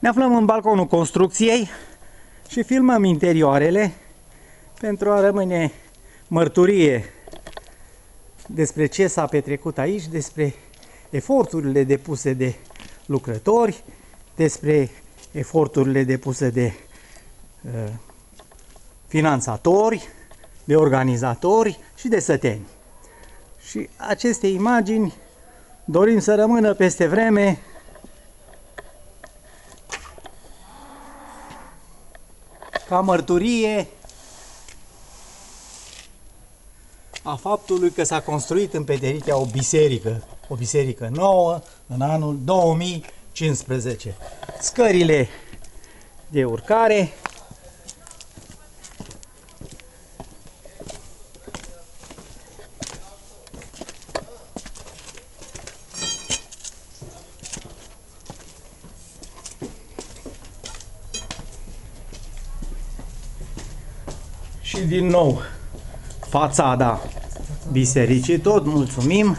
Ne aflăm în balconul construcției și filmăm interioarele pentru a rămâne mărturie despre ce s-a petrecut aici, despre eforturile depuse de lucrători, despre eforturile depuse de finanțatori, de organizatori și de săteni. Și aceste imagini dorim să rămână peste vreme ca mărturie a faptului că s-a construit în Peterichea o biserică nouă în anul 2015. Scările de urcare, și din nou fațada bisericii, tot mulțumim.